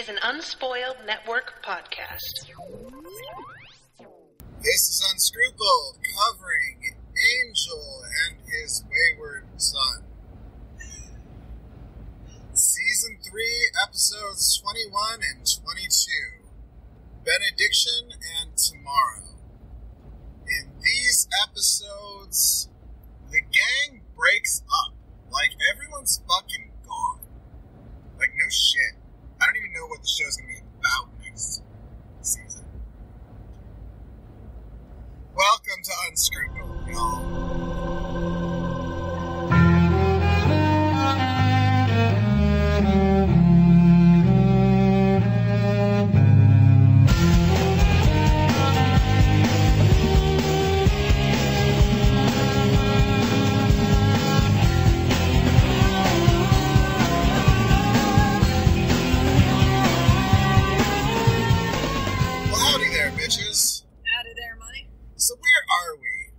is an Unspoiled Network podcast. This is Unscrupled, covering Angel and his wayward son. Season 3, episodes 21 and 22. Benediction and Tomorrow. In these episodes, the gang breaks up. Like, everyone's fucking gone. Like, no shit. I don't even know what the show's gonna be about next season. Welcome to Unscrupled, y'all. Bitches. Out of there, money. So where are we?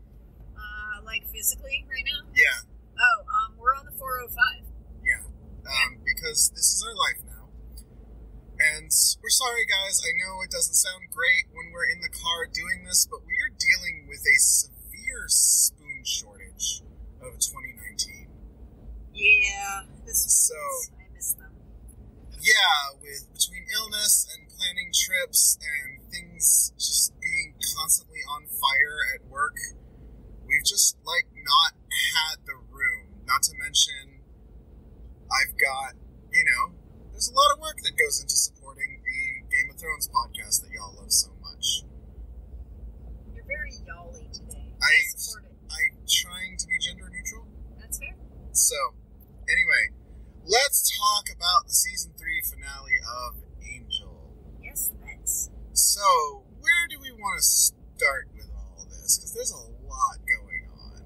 Like physically right now? Yeah. Oh, we're on the 405. Yeah. Because this is our life now. And we're sorry, guys. I know it doesn't sound great when we're in the car doing this, but we are dealing with a severe spoon shortage of 2019. Yeah. The spoons, I miss them. Yeah, with between illness and planning trips and things just being constantly on fire at work, we've just, not had the room. Not to mention, I've got, there's a lot of work that goes into supporting the Game of Thrones podcast that y'all love so much. You're very y'all-y today. I support it. I'm trying to be gender neutral. That's fair. So, anyway, let's talk about the season 3 finale of Angel. Yes, let's. So, where do we want to start with all this? Because there's a lot going on.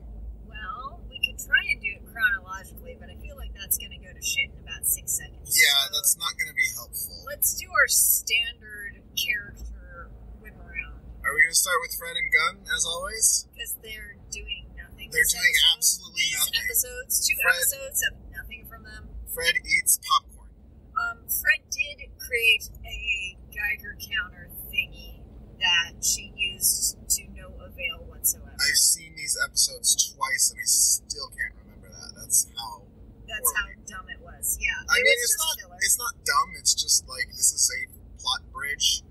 Well, we could try and do it chronologically, but I feel like that's going to go to shit in about 6 seconds. Yeah, so that's not going to be helpful. Let's do our standard character whip around. Are we going to start with Fred and Gunn, as always? Because they're doing nothing. They're doing absolutely nothing. Two Fred, episodes have nothing from them. Fred eats popcorn. Fred did create a Geiger counter thingy that she used to no avail whatsoever. I've seen these episodes twice and I still can't remember that. That's how dumb it was. Yeah. I mean, filler. It's not dumb, it's just this is a plot bridge.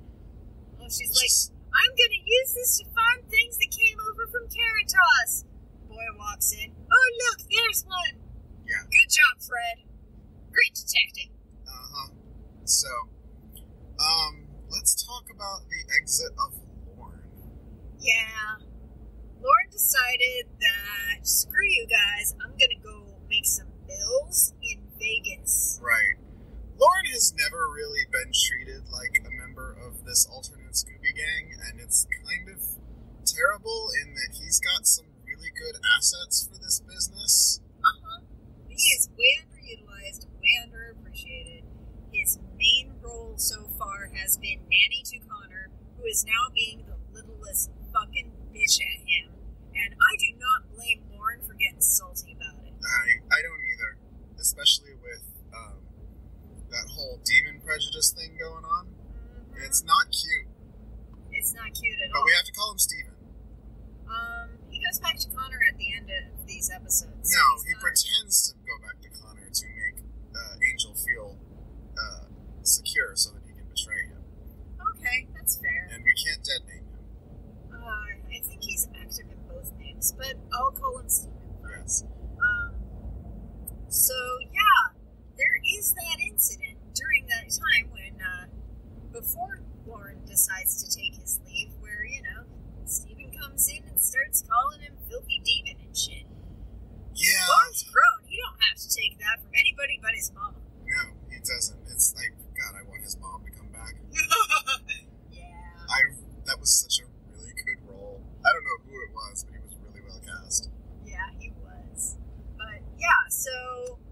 Well, she's I'm gonna use this to find things that came over from Caritas. Boy walks in. Oh, look, there's one. Yeah. Good job, Fred. Great detecting. So, let's talk about the exit of Lorne. Yeah. Lorne decided that, screw you guys, I'm gonna go make some bills in Vegas. Right. Lorne has never really been treated like a member of this alternate Scooby gang, and it's kind of terrible in that he's got some really good assets for this business. He is way underutilized, way underappreciated. His main role so far has been nanny to Connor, who is now being the littlest fucking bitch at him. And I do not blame Lorne for getting salty about it. I don't either. Especially with that whole demon prejudice thing going on. Mm-hmm. It's not cute. It's not cute at all. But we have to call him Steven. He goes back to Connor at the end of these episodes. No, he pretends to go back to Connor to make Angel feel secure so that he can betray him. Okay, that's fair. And we can't dead name him. I think he's active in both names, but I'll call him Steven. Yes. So, yeah, there is that incident during that time when, before Lorne decides to take his leave, where, Steven comes in and starts calling him filthy demon and shit. Yeah. Lorne's grown. He don't have to take that from anybody but his mama. No, he doesn't. It's God, I want his mom to come back. Yeah. That was such a really good role. I don't know who it was, but he was really well cast. Yeah, he was. But, yeah, so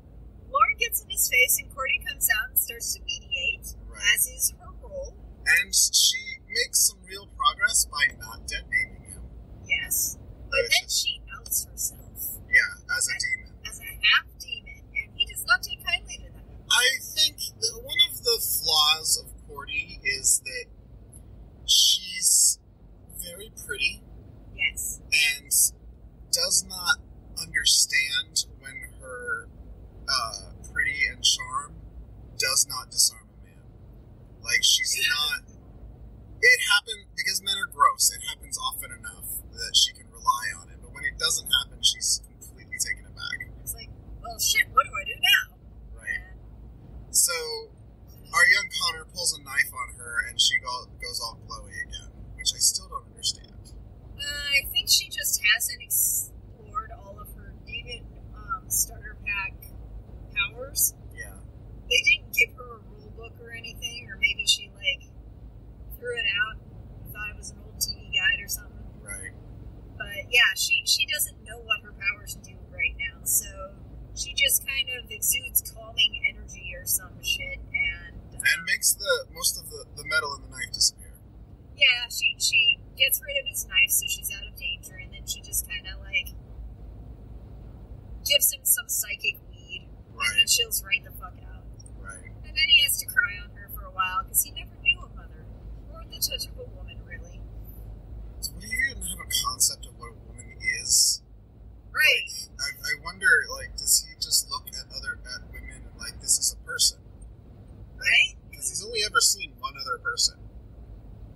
Lorne gets in his face and Cordy comes out and starts to mediate, right, as is her role. And she makes some real progress by not dead naming him. Yes. But then she outs herself. Yeah, as a demon. As a half-demon, and he does not take kindly to that. I think that one of the flaws of does not disarm a man. Like, she's not... It happened, because men are gross, it happens often enough that she can rely on it. But when it doesn't happen, she's completely taken aback. It's like, well, shit, what do I do now? Right. So, our young Connor pulls a knife on her, and she goes all glowy again, which I still don't understand. I think she just hasn't explored all of her David starter pack powers. Yeah. They didn't give her a rule book or anything, or maybe she, like, threw it out and thought it was an old TV guide or something. Right. But, yeah, she doesn't know what her powers do right now, so she just kind of exudes calming energy or some shit, and makes most of the metal in the knife disappear. Yeah, she gets rid of his knife, so she's out of danger, and then she just kind of, like, gives him some psychic weed, right. And he chills right the fuck out. Right. And then he has to cry on her for a while, because he never knew a mother, or the touch of a woman, really. So what do you even have a concept of what a woman is? Right. Like, I wonder, like, does he just look at women and, like, this is a person? Right? Because he's only ever seen one other person.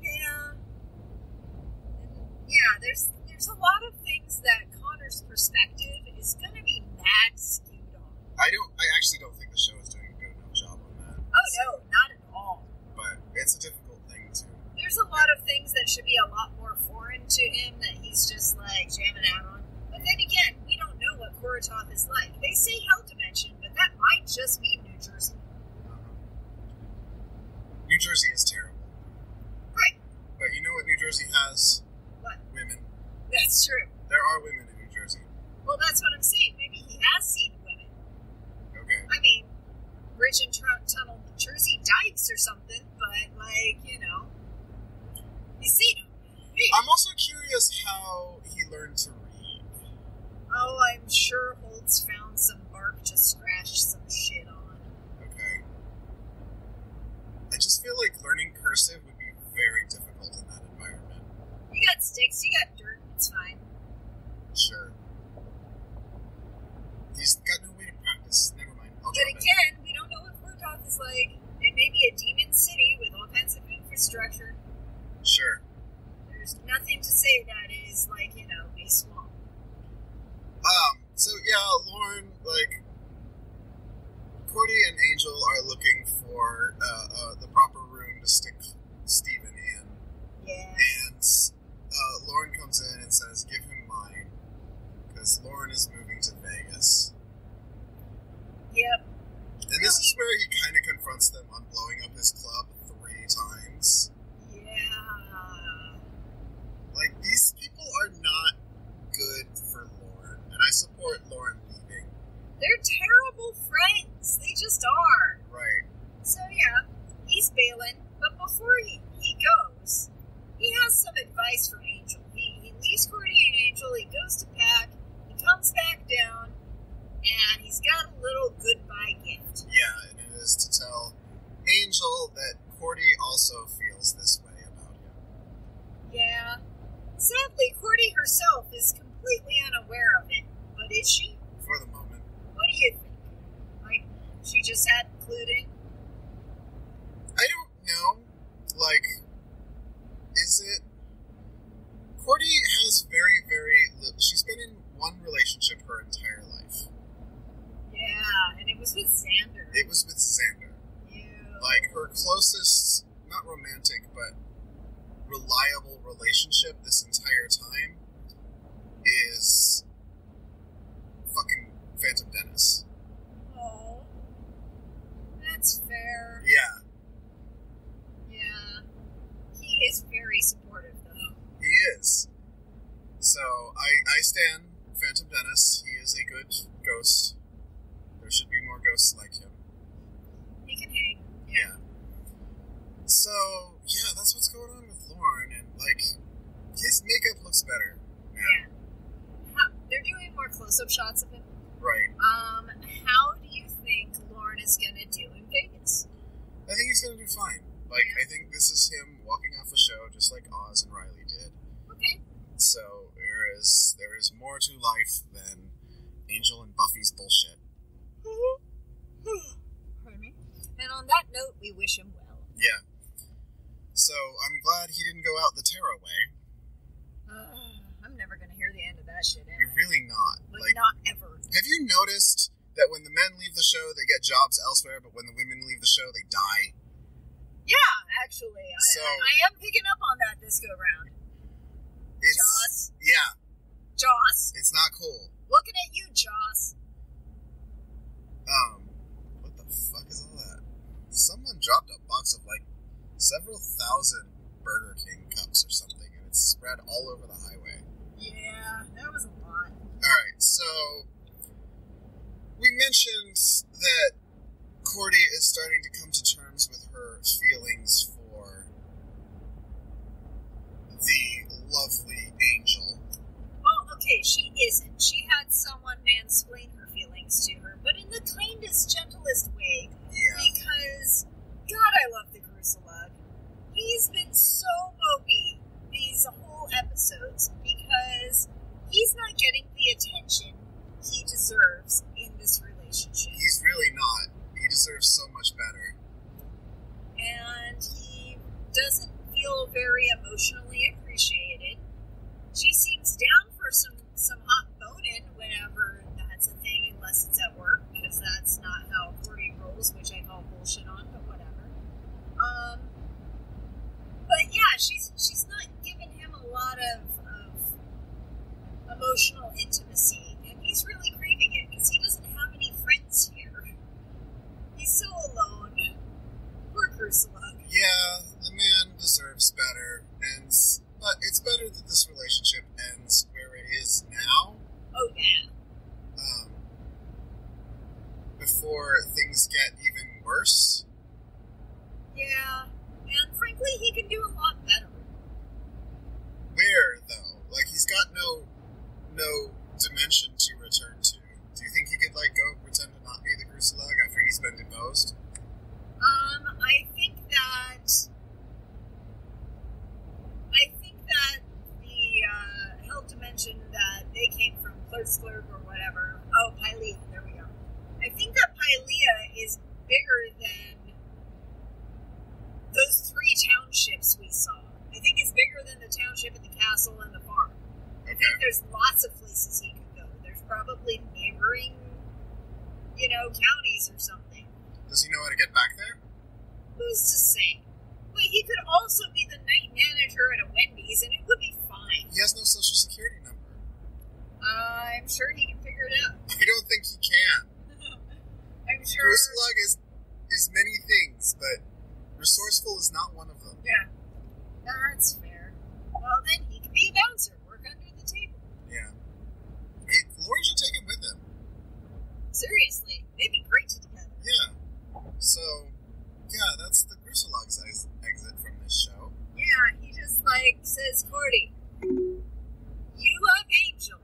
Yeah. Yeah, there's a lot of things that Connor's perspective is going to be mad skewed on. I actually don't think the show is doing a good enough job on that. Oh, no, not at all. But it's a difficult thing to... There's a lot of things that should be a lot more foreign to him that he's just, like, jamming out on. But then again, we don't know what Korotov is like. They say Hell Dimension, but that might just mean New Jersey. New Jersey is terrible. Right. But you know what New Jersey has? What? Women. That's true. There are women in New Jersey. Well, that's what I'm saying. Maybe he has seen women. Okay. I mean, bridge and tunnel Jersey dikes or something, but, like, you know, he's seen them. Maybe. I'm also curious how he learned to read. Oh, I'm sure Holtz found some bark to scratch some shit on. Okay. I just feel like learning cursive would be very difficult in that environment. You got sticks, you got dirt, it's fine. Sure. He's got no way to practice. Never mind. But again, we don't know what Korotov is like. It may be a demon city with all kinds of infrastructure. Sure. There's nothing to say that is, like, you know, a swamp. So yeah, Lauren, like, Cordy and Angel are looking for the proper room to stick Steven in. Yeah. And Lauren comes in and says, give him mine. Because Lauren is moving to Vegas. Yep. And this is where he kind of confronts them on blowing up his club 3 times. Yeah. Like, these people are not good for Lauren. And I support Lauren leaving. They're terrible friends. They just are. Right. So, yeah, he's bailing. But before he goes, he has some advice for Angel. He leaves Cordy and Angel. He goes to pack. He comes back down. And he's got a little goodbye gift. Yeah, and it is to tell Angel that Cordy also feels this way about him. Yeah. Sadly, Cordy herself is completely unaware of it. But is she? For the moment. What do you think? Like, she just hadn't clued in? I don't know. Like, is it... Cordy has very, very... She's been in one relationship her entire life. Yeah, and it was with Xander. It was with Xander. Ew. Like, her closest, not romantic, but reliable relationship this entire time is fucking Phantom Dennis. Oh. That's fair. Yeah. Yeah. He is very supportive, though. He is. So, I stand Phantom Dennis. He is a good ghost. There should be more ghosts like him. He can hang. Yeah. So, yeah, that's what's going on with Lauren, and, like, his makeup looks better now. Yeah. They're doing more close-up shots of him. Right. How do you think Lauren is gonna do in Vegas? I think he's gonna do fine. Like, Yeah. I think this is him walking off a show just like Oz and Riley did. Okay. So, there is more to life than Angel and Buffy's bullshit. Pardon me. And on that note, we wish him well. Yeah. So, I'm glad he didn't go out the tarot way. I'm never going to hear the end of that shit, You're really not. Like, not ever. Have you noticed that when the men leave the show, they get jobs elsewhere, but when the women leave the show, they die? Yeah, actually. I am picking up on that this go-round. Joss. Yeah. Joss. It's not cool. Looking at you, Joss. What the fuck is all that? Someone dropped a box of, like, several thousand Burger King cups or something, and it's spread all over the highway. Yeah, that was a lot. Alright, so we mentioned that Cordy is starting to come to terms with her feelings for the lovely Angel. Well, okay, she isn't. She had someone mansplain her feelings to her, but in the kindest, gentlest way. Yeah. Because, God, I love the Gruselug. He's been so mopey these whole episodes because he's not getting the attention he deserves in this relationship. He's really not. He deserves so much better. And he doesn't feel very emotionally appreciated. She seems down for some hot boning whenever that's a thing, unless it's at work, because that's not how Cordy rolls, which I call bullshit on, but whatever. But yeah, she's not giving him a lot of emotional intimacy, and he's really grieving it, because he doesn't have any friends here. He's so alone. Poor Gruselug. Yeah, the man deserves better, but it's better that this relationship ends where it is now. Oh, yeah. Before things get even worse. Yeah, and frankly, he can do a lot better. Where, though? Like, he's got no dimension to return to. Do you think he could, like, go pretend to not be the Gruselug after he's been deposed? I think that the hell dimension that they came from, Clerksclerk or whatever. Oh, Pylea, there we go. I think that Pylea is bigger than those 3 townships we saw. I think it's bigger than the township and the castle and the farm. I think there's lots of places he could go. There's probably neighboring, counties or something. Does he know how to get back there? Who's to say? But he could also be the night manager at a Wendy's, and it would be fine. He has no social security number. I'm sure he can figure it out. I don't think he can. I'm sure. Gruselug is many things, but resourceful is not one of them. Yeah. That's fair. Well, then he can be a bouncer, work under the table. Yeah. Hey, Lori should take him with him. Seriously, they'd be great together. Yeah. So, yeah, that's the Gruselug's exit from this show. Yeah, he just, says, Cordy, you love Angel.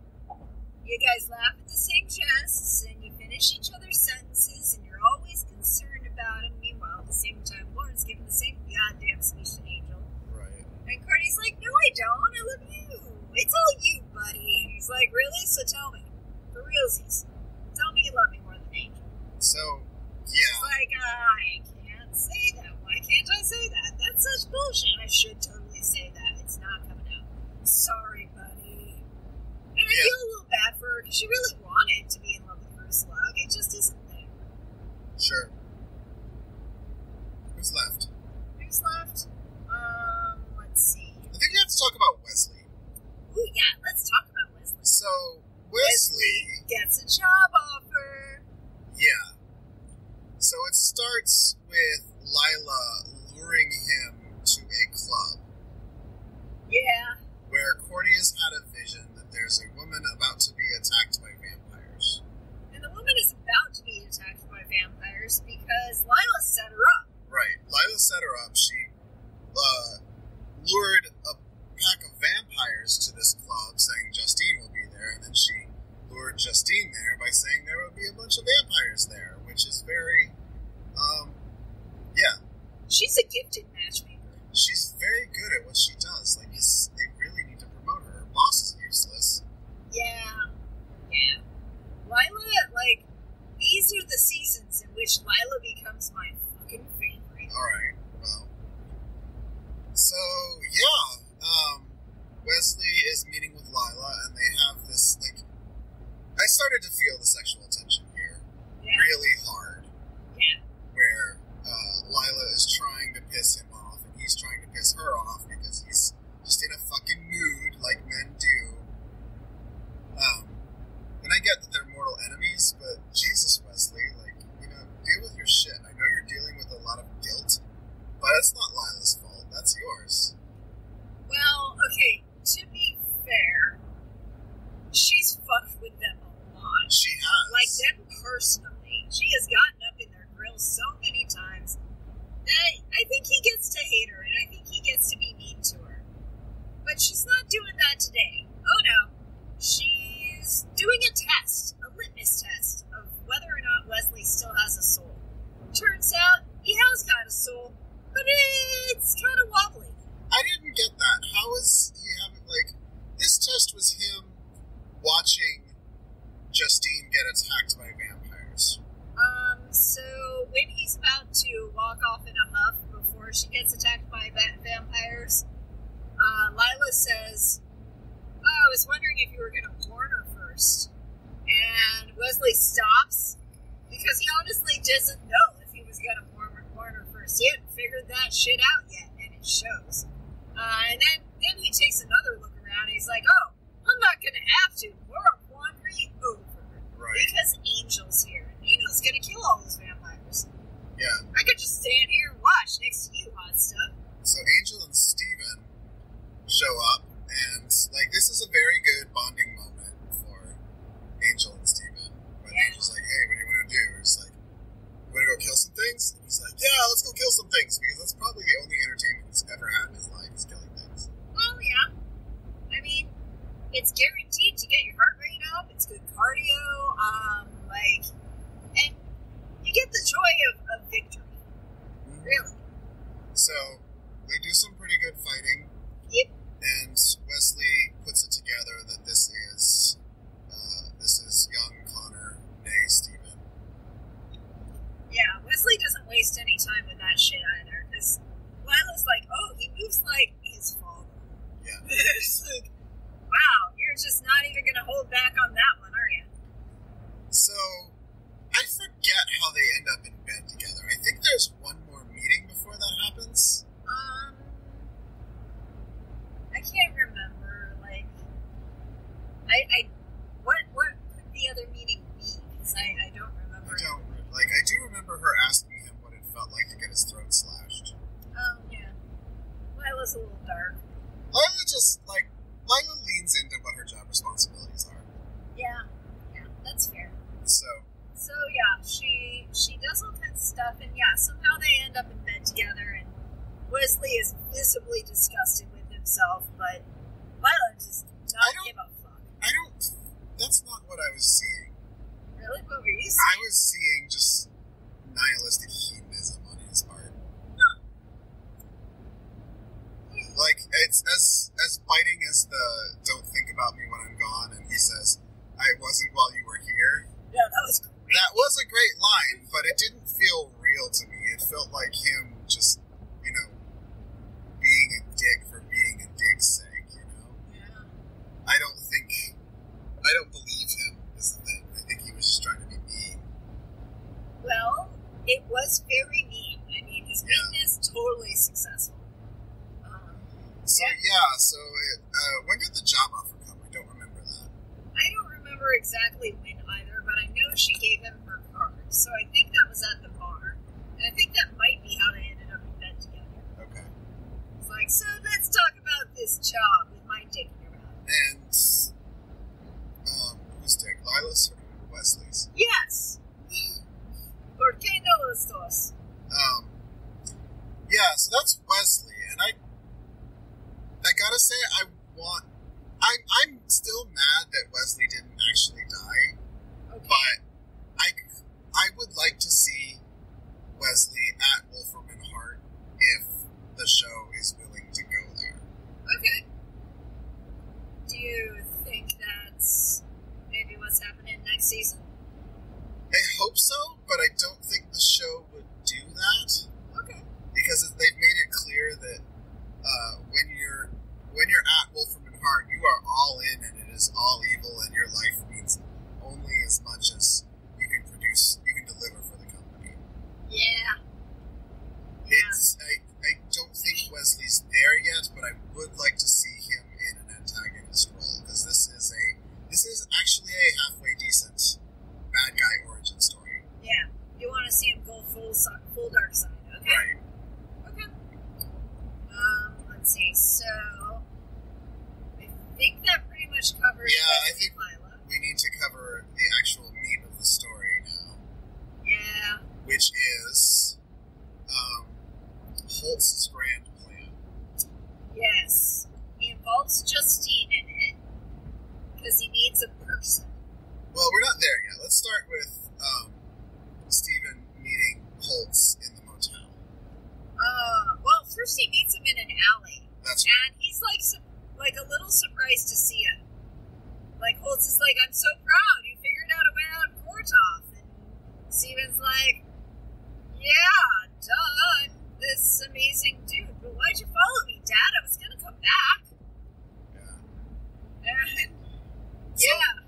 You guys laugh at the same jests, and you finish each other's sentences, and you're always concerned about him. Meanwhile, at the same time, Lauren's giving the same goddamn speech to Angel. Right. And Cordy's like, no, I don't. I love you. It's all you, buddy. And he's like, really? So tell me. For realsies. Tell me you love me more than Angel. So, yeah. She's like, I can't say that. Why can't I say that? That's such bullshit. I should totally say that. It's not coming out. Sorry, buddy. And I feel a little bad for her, because she really wanted to be in love with Gruselug. It just isn't there. Sure. Who's left? Who's left? Let's see. I think we have to talk about Wesley. Ooh, yeah, let's talk about Wesley. So, Wesley gets a job offer. Yeah. So it starts with Lila luring him to a club. Yeah. Where Cordy has had a vision that there's a woman about to be attacked by vampires. And the woman is about to be attacked by vampires because Lila set her up. Right. Lila set her up. She lured a pack of vampires to this club saying Justine will be there, and then she lured Justine there by saying there would be a bunch of vampires there, which is very, yeah. She's a gifted matchmaker. She's very good at what she does. Like, they really need to promote her. Her boss is useless. Yeah. Yeah. Lila, these are the seasons in which Lila becomes my fucking favorite. Alright, well. So, yeah. Wesley is meeting with Lila, and they have this, like... I started to feel the sexual tension here. Yeah. Really hard. Yeah. Where Lila is trying to piss him off, and he's trying to piss her off because he's just in a fucking mood, like men do. And I get that they're mortal enemies, but Jesus, Wesley, like, deal with your shit. I know you're dealing with a lot of guilt, but it's not Lila's fault. That's yours. Well, okay, to be fair, she's fucked with them a lot. She has. Like, them personally. She has gotten up in their grill so many times that I think he gets to hate her, and I think he gets to be mean to her. But she's not doing that today. Oh no. She's doing a test, a litmus test, of whether or not Wesley still has a soul. Turns out, he has got a soul, but it's kind of wobbly. I didn't get that. How is he having, like... This test was him watching Justine get attacked by vampires. So when he's about to walk off in a huff before she gets attacked by vampires, Lila says, "Oh, I was wondering if you were going to warn her first." And Wesley stops because he honestly doesn't know if he was going to warn her first. He hadn't figured that shit out yet, and it shows. And then he takes another look around and he's like, "Oh, I'm not going to have to. Moral quandary over." Right. Because Angel's here. And Angel's going to kill all those vampires. Yeah. I could just stand here and watch next to you, hot stuff. So Angel and Steven show up, and, like, this is a very good bonding moment for Angel and Steven. When Angel's like, "Hey, what do you want to do?" He's like, "You want to go kill some things?" And he's like, "Yeah, let's go kill some things," because that's probably the only entertainment he's ever had in his life, is killing things. Well, yeah. I mean, it's guaranteed to get your heart rate up. It's good cardio. And you get the joy of victory. Mm-hmm. Really. So, they do some pretty good fighting. Yep. And Wesley puts it together that this is young Connor, nay Steven. Yeah, Wesley doesn't waste any time with that shit either, because Lila's like, "Oh, he moves like his father." Yeah. It's like, wow, you're just not even going to hold back on that one, are you? So, I forget how they end up in bed together. I think there's one more meeting before that happens. I can't remember, like, what could the other meeting be? Because I don't remember. I do remember her asking him what it felt like to get his throat slashed. Oh, yeah. Lila's a little dark. Lila leans into what her job responsibilities are. Yeah, that's fair. So yeah, she does all kinds of stuff, and yeah, somehow they end up in bed together, and Wesley is visibly disgusted with himself, but Lila just not give a fuck. That's not what I was seeing. Really? What were you seeing? I was seeing just nihilistic hedonism on his part. Huh. Like, it's as biting as the "don't think about me when I'm gone," and he says, "I wasn't while you were here." Yeah, that was great. That was a great line, but it didn't feel real to me. It felt like him just, being a dick for being a dick's sake, Yeah. I don't believe him, is the thing. I think he was just trying to be mean. Well, it was very mean. I mean, his meanness totally successful. When did the job offer come? I don't remember that. I don't remember exactly when either, but I know she gave him her card, so I think that was at the bar. And I think that might be how they ended up in bed together. Okay. It's like, so let's talk about this job with my dick in your mouth. And, whose dick? Lila's or Wesley's? Yes! ¿Por qué no los dos? Yeah, so that's Wesley, and I gotta say, I'm still mad that Wesley didn't actually die, Okay. but I would like to see Wesley at Wolfram and Hart if the show is willing to go there. Okay. Do you think that's maybe what's happening next season? I hope so, but I don't think the show would do that. Okay. full dark side. Okay. Right. Okay. Let's see. So, I think that pretty much covers. Yeah, I think Lila. we need to cover the actual meat of the story now. Yeah. Which is Holtz's grand plan. Yes. He involves Justine in it because he needs a person. Well, we're not there yet. Let's start with Stephen meeting Holtz in the motel. Well, first he meets him in an alley. That's right. And he's like a little surprised to see him. Like, Holtz is like, I'm so proud, you figured out a way out of Korthoff. And Stephen's like, yeah, duh, I'm this amazing dude. But why'd you follow me, Dad? I was gonna come back. Yeah. And, yeah.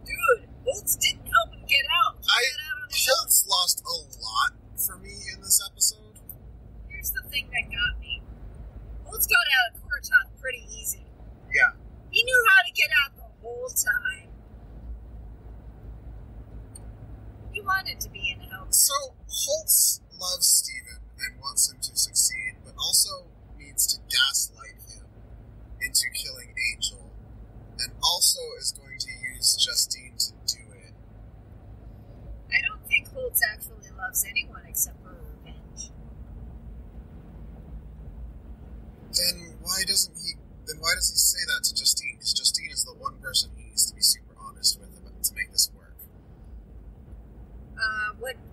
Dude, Holtz didn't help him get out. Holtz lost a lot for me in this episode. Here's the thing that got me. Holtz got out of Korthoff pretty easy. Yeah. He knew how to get out the whole time. He wanted to be in help. So, Holtz loves Stephen and wants him to succeed, but also needs to gaslight him into killing Angel, and also is going to use Justine to do it. I don't think Holtz actually loves anyone except for revenge. Then why does he say that to Justine? Because Justine is the one person he needs to be super honest with to make this work.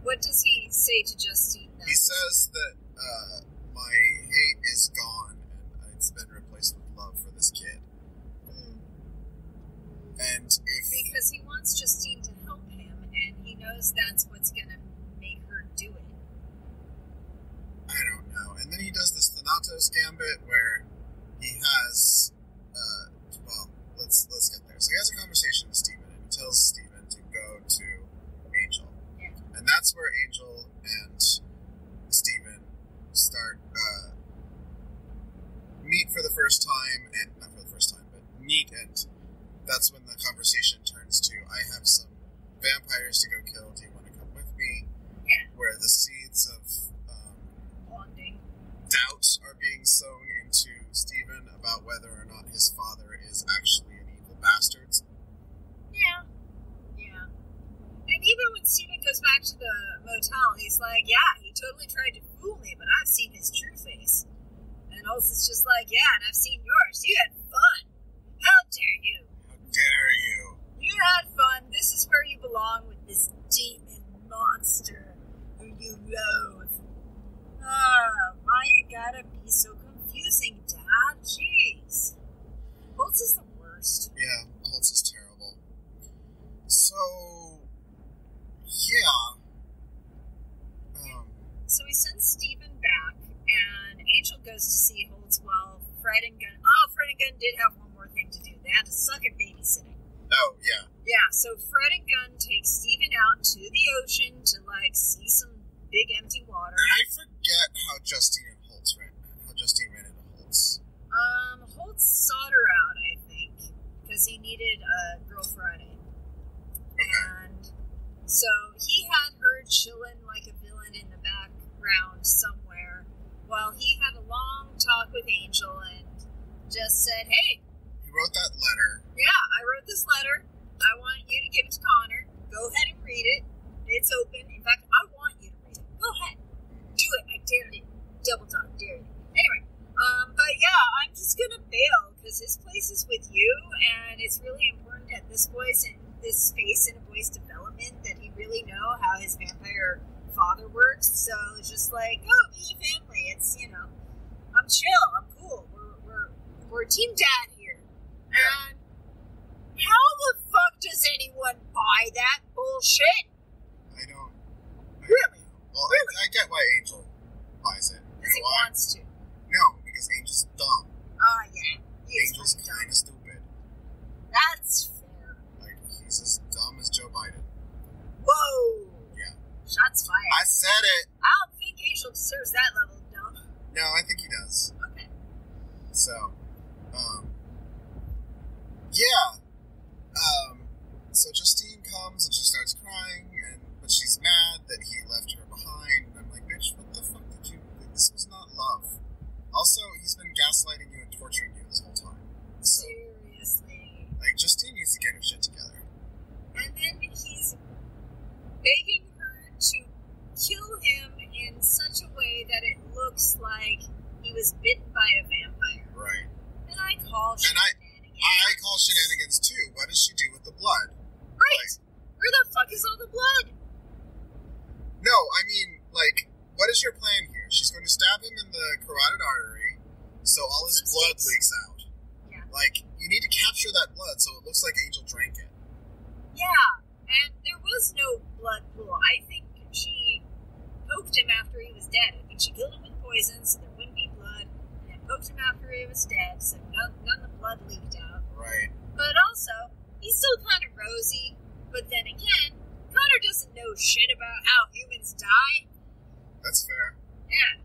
What does he say to Justine then? He says that my hate is gone and it's been replaced with love for this kid. And because he wants Justine to help him, and he knows that's what's gonna make her do it. I don't know. And then he does this Thanatos gambit where he has let's get there. So he has a conversation with Stephen and he tells Stephen to go to Angel. Yeah. And that's where Angel and Stephen start meet for the first time, and not for the first time, but meet, and that's when the conversation turns to, I have some vampires to go kill, do you want to come with me? Yeah. Where the seeds of Bonding. doubt are being sown into Stephen about whether or not his father is actually an evil bastard. Yeah. Yeah. And even when Stephen goes back to the motel, he's like, yeah, he totally tried to fool me, but I've seen his true face. And Holtz is just like, yeah, and I've seen yours. You had fun. How dare you? How dare you? You had fun. This is where you belong with this demon monster who you loathe. Why you gotta be so confusing, Dad? Jeez. Holtz is the worst. Yeah, Holtz is terrible. So, yeah. So he sends Stephen back, and Angel goes to see Holtz while Fred and Gunn did have one more thing to do. They had to suck at babysitting. Oh, yeah. Yeah, so Fred and Gunn take Stephen out to the ocean to, see some big empty water. And I forget how Justine ran into Holtz. Holtz sought her out, I think, because he needed a Girl Friday. Okay. And so he had her chilling like a villain in the background somewhere while he had a long talk with Angel and just said, hey. He wrote that letter. Yeah, I wrote this letter. I want you to give it to Connor. Go ahead and read it. It's open. In fact, I want you to read it. Go ahead. Do it. I dare you. Double dog dare you. Anyway, but yeah, I'm just gonna bail because his place is with you, and it's really important at this space in a boy's development that he really know how his vampire father works. So it's just like, oh, be a family. It's I'm chill. I'm cool. We're team dad here. And how the fuck does anyone buy that bullshit? I don't. Really? Well, Really? I get why Angel buys it. Because he why? wants to. No, because Angel's dumb. Yeah. He is Angel's pretty kind of stupid. That's fair. He's as dumb as Joe Biden. Whoa. Yeah. Shots fired. I said it. I don't think Angel deserves that level of dumb. No, I think he does. Okay. So, yeah. So Justine comes and she starts crying, but she's mad that he left her looks like he was bitten by a vampire. Right. And I call shenanigans. I call shenanigans too. What does she do with the blood? Right. Where the fuck is all the blood? No, I mean, like, what is your plan here? She's going to stab him in the carotid artery, so all his blood leaks out. Yeah. Like, you need to capture that blood so it looks like Angel drank it. Yeah, and there was no blood pool. I think she poked him after he was dead. I think she killed him with poison so there wouldn't be blood, and then poked him after he was dead so none of the blood leaked out. Right. But also, he's still kind of rosy, but then again, Connor doesn't know shit about how humans die. That's fair. Yeah.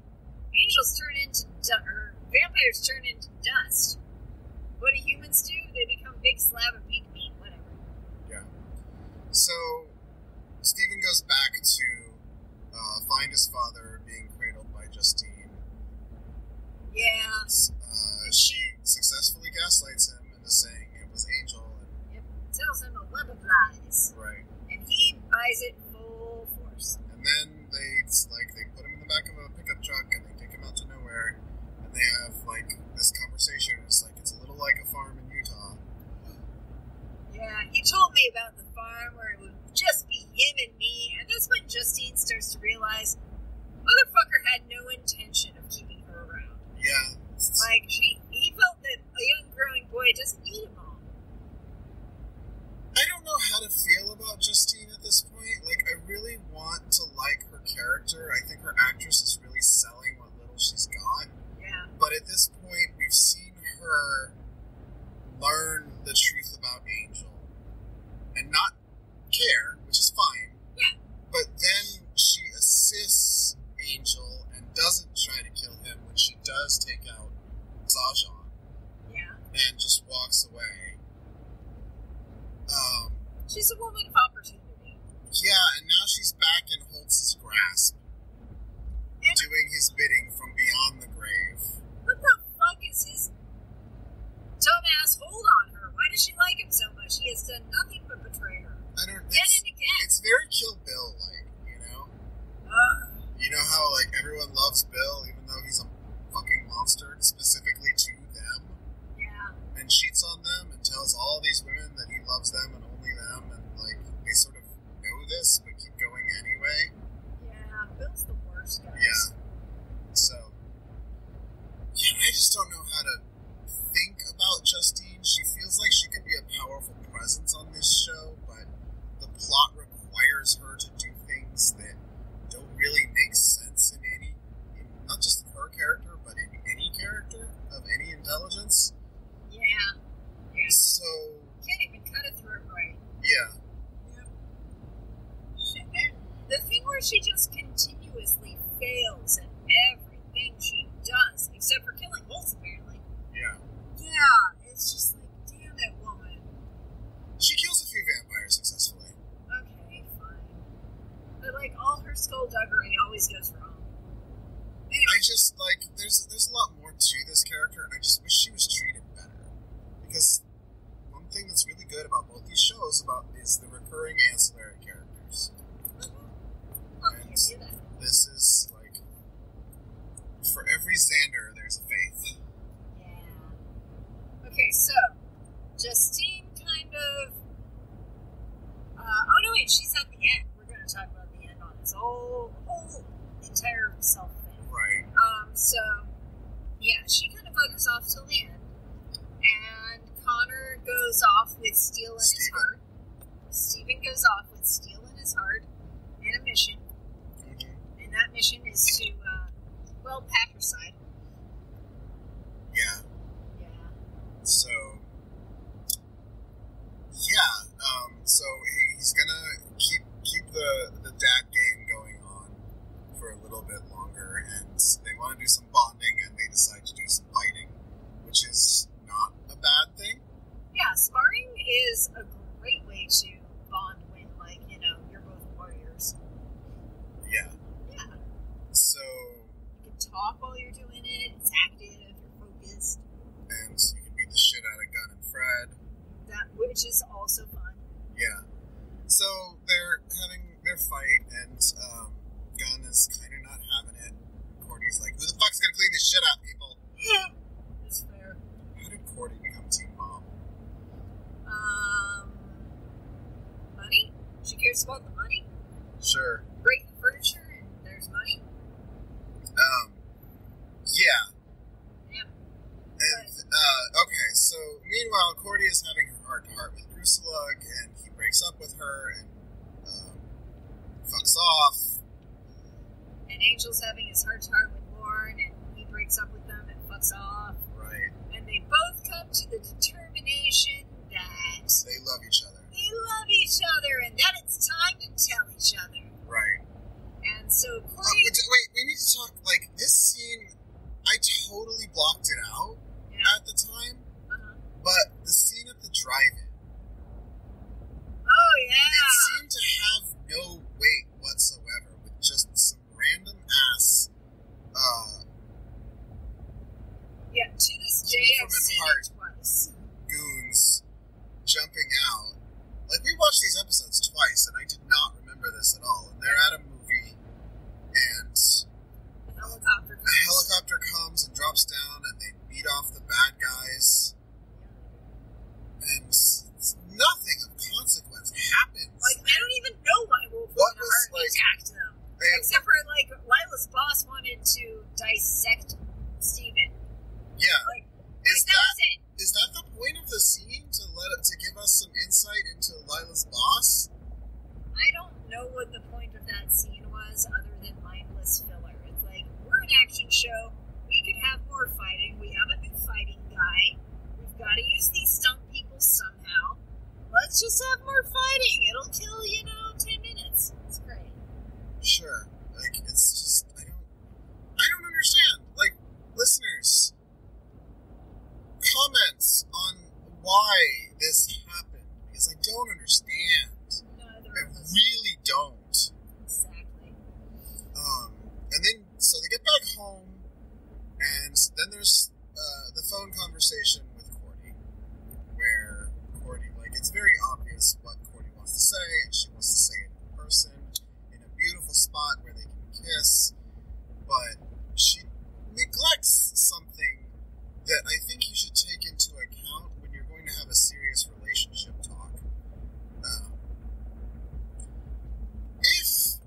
Angels turn into or vampires turn into dust. What do humans do? They become big slab of pink meat, whatever. Yeah. So, Stephen goes back to find his father being cradled by Justine. Yeah. She successfully gaslights him into saying it was Angel. And, yep. Tells him a web of lies. Right. And he buys it full force. And then they put him in the back of a pickup truck and they take him out to nowhere and they have this conversation. It's it's a little like a farm in Utah. Yeah, he told me about the farm where it would just be him and me, and that's when Justine starts to realize motherfucker had no intention of keeping her around. Yeah. He felt that a young growing boy doesn't need a mom. I don't know how to feel about Justine at this point. I really want to like her character. I think her actress is really selling what little she's got. Yeah. But at this point, we've seen her learn the truth about Angel and not care, which is fine. Yeah. But then she assists Angel and doesn't try to kill him when she does take out Zajan. Yeah. And just walks away. She's a woman of opportunity. Yeah, and now she's back in Holtz's grasp, doing his bidding from beyond the grave. What the fuck is his dumbass hold on her? Why does she like him so much? He has done nothing but betray her. I don't. Again and again. It's very Kill Bill-like, you know. You know how everyone loves Bill, even though he's a fucking monster, specifically to them. Yeah. And cheats on them and tells all these women that he loves them and only them, and they sort of know this but keep going anyway. Yeah, Bill's the worst, guys. Yeah. So, I just don't know how to think about Justine. She feels like she could be a powerful presence on this show, but the plot requires her to do things that don't really make sense in not just in her character, but in any character of any intelligence. Yeah. So... Can't even cut a throat right. Yeah. And the thing where she just continuously fails at everything she does, except for killing Holtz, apparently. Yeah. Yeah, it's just damn that woman. She kills a few vampires successfully. Okay, fine. But all her skullduggery always goes wrong. Anyway. I just, there's a lot more to this character, and I just wish she was treated better. Because one thing that's really good about both these shows is the recurring ancillary characters. I'll give you that. This is, for every Xander, there's a Faith. Yeah. Okay, so, Justine kind of... oh, no, wait, she's at the end. We're going to talk about the end on its whole entire self thing. Right. So, yeah, she kind of buggers off till the end. And Connor goes off with steel in his heart. Stephen goes off with steel in his heart and a mission. Mm-hmm. And that mission is to, patricide. Yeah. Yeah. So, so he's gonna keep the dad game going on for a little bit longer, and they want to do some bonding, and they decide to do some fighting, which is not a bad thing. Yeah, sparring is a great way to bond when, you're both warriors. Yeah. Yeah. So... You can talk while you're doing it, it's active, you're focused. And you can beat the shit out of Gunn and Fred. Which is also fun. Yeah. So they're having their fight, and Gunn is kind of not having it. Courtney's like, who the fuck Angel's having his heart-to-heart with Lauren, and he breaks up with them and fucks off. Right. And they both come to the determination that They love each other. they love each other and that it's time to tell each other. Right. And so Corey... Wait, we need to talk, like, this scene, I totally blocked it out at the time, but the scene at the drive-in, Oh, yeah. it seemed to have no weight whatsoever, with just some random ass, Yeah, to this day I've Human seen heart. it twice. goons jumping out. Like, we watched these episodes twice, and I did not remember this at all. And they're at a movie, and The helicopter a comes. helicopter comes and drops down, and they beat off the bad guys, and nothing of consequence happens. Like, I don't even know why Wolf What and was, Hart like- attacked them. Except for, like, Lila's boss wanted to dissect Steven. Yeah. Like, Is that was it. Is that the point of the scene, to give us some insight into Lila's boss? I don't know what the point of that scene was other than mindless filler. It's like, we're an action show. We could have more fighting. We have a new fighting guy. We've got to use these stunt people somehow. Let's just have more fighting. It'll kill, 10 minutes. It's great. Sure. Like, it's just, I don't understand. Like, listeners, comments on why this happened, because I don't understand. Neither I of us. really don't. Exactly. And then, so they get back home, and then there's the phone conversation with Cordy, where Cordy, like, it's very obvious what Cordy wants to say, and she wants to say it in person, in a beautiful spot where they can kiss, but she neglects something that I think you should take into account when you're going to have a serious relationship talk. If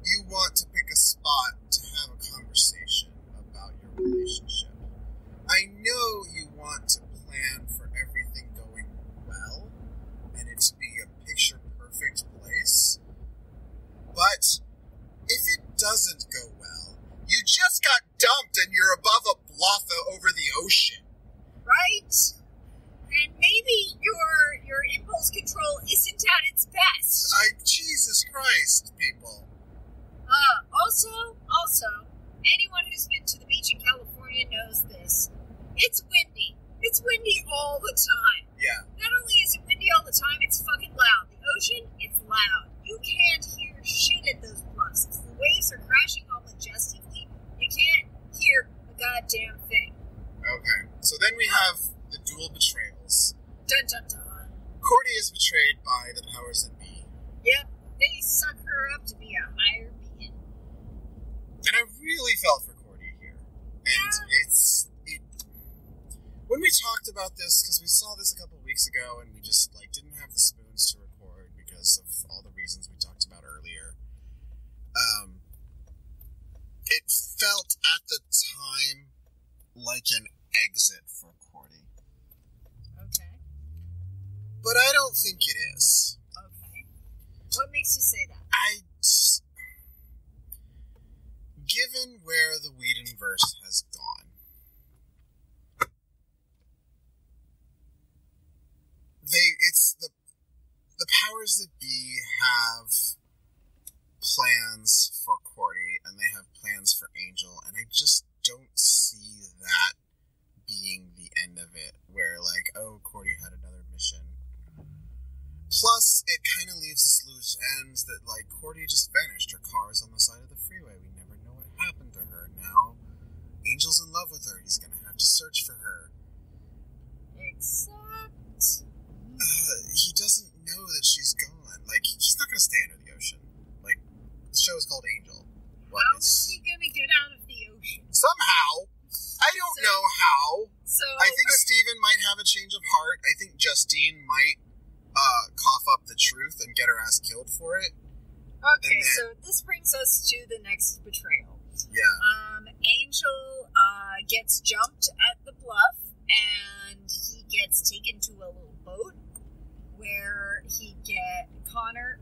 you want to pick a spot to have a conversation about your relationship, I know you want to plan for everything going well and it to be a picture-perfect place, but if it doesn't go well, you just got dumped and you're above a bluff over the ocean. Right? And maybe your impulse control isn't at its best. Jesus Christ, people. Also, anyone who's been to the beach in California knows this. It's windy. It's windy all the time. Yeah. Not only is it windy all the time, it's fucking loud. The ocean, it's loud. You can't hear shit at those bluffs. The waves are crashing all majestically. You can't hear a goddamn thing. Okay. So then we have the dual betrayals. Dun dun dun. Cordy is betrayed by the powers that be. Yep, they suck her up to be a higher being. And I really felt for Cordy here. And when we talked about this, because we saw this a couple of weeks ago, and we just, like, didn't have the spoons to record because of all the reasons we talked about earlier, it felt at the time like an exit for Cordy. Okay. But I don't think it is. Okay. What makes you say that? Given where the Whedonverse has gone, the powers that be have plans for Cordy, and they have plans for Angel, and I just don't see that being the end of it, where, like, oh, Cordy had another mission. Plus, it kind of leaves this loose end that, like, Cordy just vanished. Her car's on the side of the freeway. We never know what happened to her. Now, Angel's in love with her. He's gonna have to search for her. Except... He doesn't know that she's gone. Like, she's not gonna stay under the ocean. Like, the show is called Angel. How is he gonna get out of the ocean? Somehow. I don't know how. So I think Steven might have a change of heart. I think Justine might cough up the truth and get her ass killed for it. Okay, then, so this brings us to the next betrayal. Yeah. Angel gets jumped at the bluff, and he gets taken to a little boat where Stephen Connor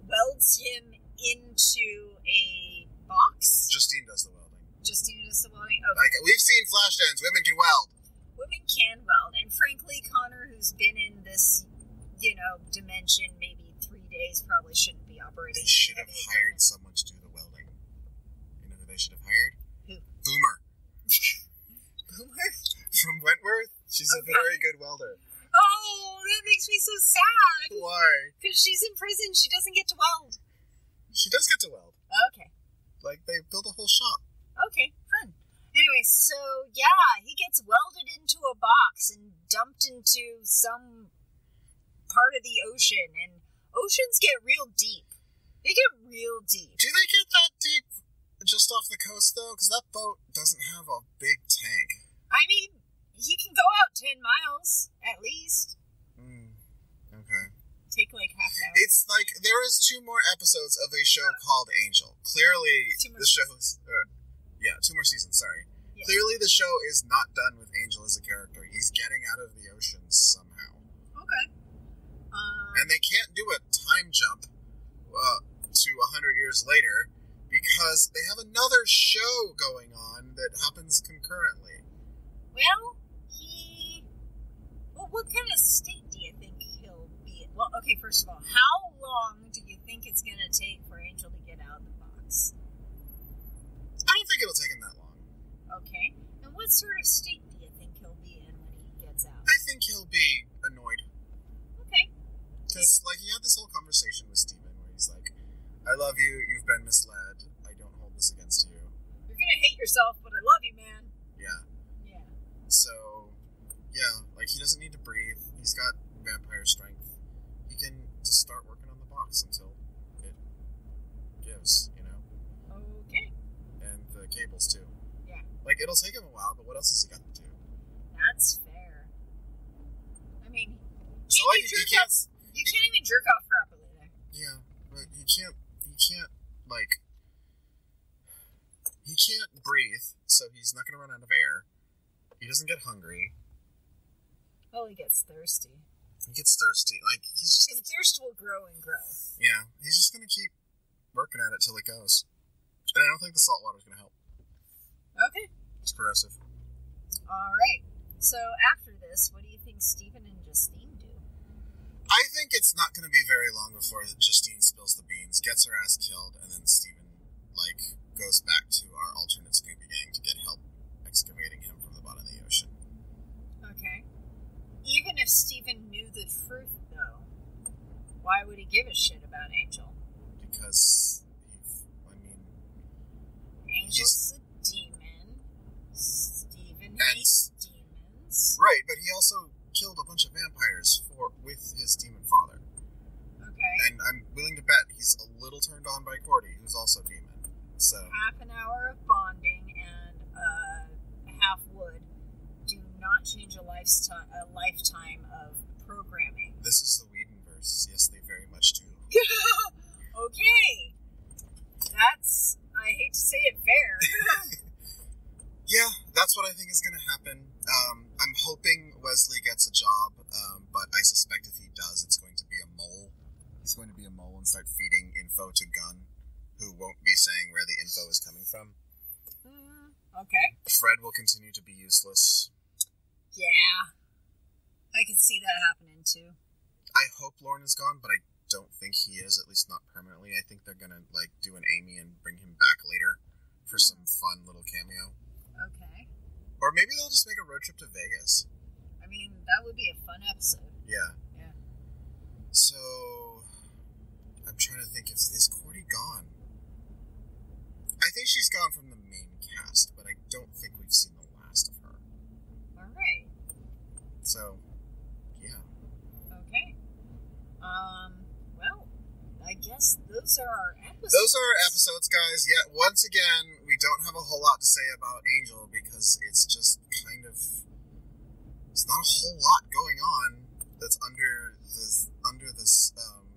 welds him into a box. Justine does the welding. Justine does the welding? Okay. Like, we've seen Flashdance. Women can weld. Women can weld. And frankly, Connor, who's been in this, dimension maybe 3 days, probably shouldn't be operating. They should have hired someone to do the welding. You know who they should have hired? Who? Boomer. Boomer? From Wentworth? She's a very good welder. Oh, that makes me so sad. Why? Because she's in prison. She doesn't get to weld. She does get to weld. Okay. Like, they built a whole shop. Okay, fun. Anyway, so, yeah, he gets welded into a box and dumped into some part of the ocean. And oceans get real deep. They get real deep. Do they get that deep just off the coast, though? Because that boat doesn't have a big tank. I mean, he can go out 10 miles, at least. Okay. Take like half an hour. It's like, there is 2 more episodes of a show called Angel. Clearly, the show's... 2 more seasons, sorry. Yes. Clearly, the show is not done with Angel as a character. He's getting out of the ocean somehow. Okay. And they can't do a time jump to 100 years later because they have another show going on that happens concurrently. Well, what kind of state do you think he'll be in? Well, okay, first of all, how long do you think it's going to take for Angel to get out of the box? I don't think it'll take him that long. Okay. And what sort of state do you think he'll be in when he gets out? I think he'll be annoyed. Okay. Because, he had this whole conversation with Steven where he's like, I love you, you've been misled, I don't hold this against you. You're gonna hate yourself, but I love you, man. Yeah. Yeah. So, yeah, he doesn't need to breathe. He's got vampire strength. He can just start working on the box until it gives, Okay. And the cables, too. Yeah. It'll take him a while, but what else has he got to do? That's fair. I mean, so you can't even jerk off properly there. Yeah, but he can't breathe, so he's not going to run out of air. He doesn't get hungry. Oh, he gets thirsty. He's just His thirst will grow and grow. Yeah, he's just going to keep working at it till it goes. And I don't think the salt water's going to help. Okay. It's corrosive. All right. So after this, what do you think Steven and Justine do? I think it's not going to be very long before Justine spills the beans, gets her ass killed, and then Steven, goes back to our alternate Scooby Gang to get help excavating him from the bottom of the ocean. Okay. Even if Steven knew the truth, though, why would he give a shit about Angel? Because, Angel's a demon. Steven hates demons. Right, but he also killed a bunch of vampires with his demon father. Okay. And I'm willing to bet he's a little turned on by Cordy, who's also demon. So half an hour of bonding and a half wood do not change a lifetime of programming. This is the Whedonverse. Yes, they very much do. Okay. That's, I hate to say it, fair. Yeah, that's what I think is going to happen. I'm hoping Wesley gets a job, but I suspect if he does, it's going to be a mole. He's going to be a mole and start feeding info to Gunn, who won't be saying where the info is coming from. Okay. Fred will continue to be useless. Yeah. I could see that happening, too. I hope Lorne is gone, but I don't think he is, at least not permanently. I think they're going to, do an Amy and bring him back later for some fun little cameo. Okay. Or maybe they'll just make a road trip to Vegas. I mean, that would be a fun episode. Yeah. Yeah. So, I'm trying to think, is Cordy gone? I think she's gone from the main cast, but I don't think we've seen the last of her. Alright. So, yeah. Okay. Well, I guess those are our episodes. Those are our episodes, guys. Yeah, once again, we don't have a whole lot to say about Angel because it's just it's not a whole lot going on that's under the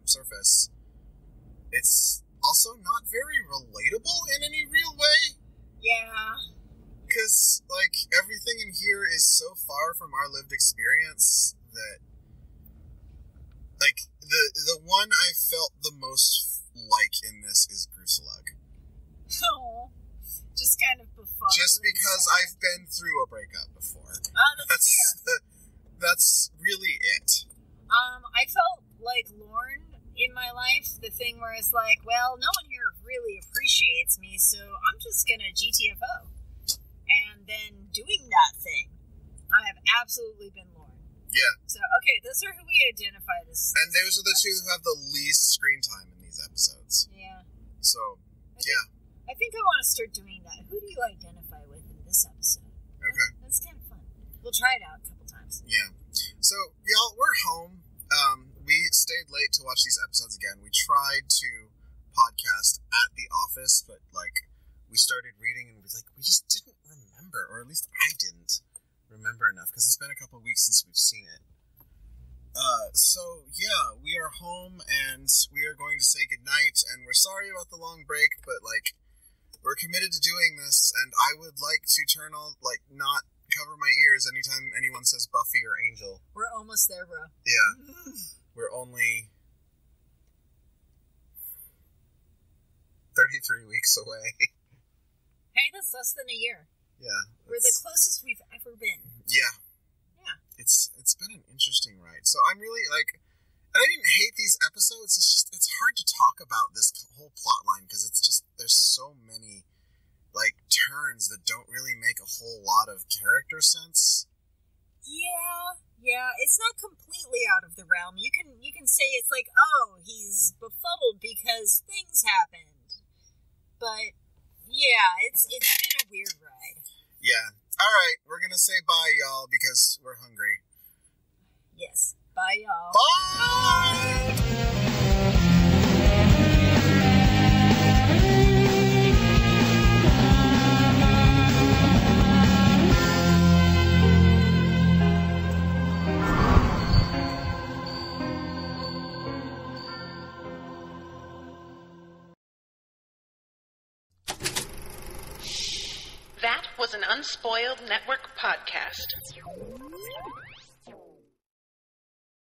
surface. It's also not very relatable in any real way. Yeah. Because, everything in here is so far from our lived experience that, the one I felt the most in this is Just because I've been through a breakup before. That's fair. That's really it. I felt like Lorne in my life, the thing where it's like, well, no one here really appreciates me, so I'm just gonna GTFO. And then doing that thing. I have absolutely been Lorne. Yeah. So, okay, those are who we identify as. And those are the two who have the least screen time in these episodes. Yeah. So, yeah. I think I want to start doing that. Who do you identify with in this episode? Okay. That's kind of fun. We'll try it out a couple times. Yeah. So, y'all, we're home. We stayed late to watch these episodes again. We tried to podcast at the office, but, like, we started reading and we just didn't remember, or at least I didn't remember enough, because it's been a couple of weeks since we've seen it. So, yeah, we are home, and we are going to say goodnight, and we're sorry about the long break, but, like, we're committed to doing this, and I would like to not cover my ears anytime anyone says Buffy or Angel. We're almost there, bro. Yeah. We're only 33 weeks away. Hey, that's less than a year. Yeah. We're the closest we've ever been. Yeah. Yeah. It's been an interesting ride. So I'm really, like, and I didn't hate these episodes. It's hard to talk about this whole plot line because there's so many, like, turns that don't really make a whole lot of character sense. Yeah, it's not completely out of the realm. You can say it's like, oh, he's befuddled because things happened. But, yeah, it's been a weird ride. Yeah. Alright, we're gonna say bye, y'all, because we're hungry. Yes. Bye, y'all. Bye! That was an Unspoiled Network podcast.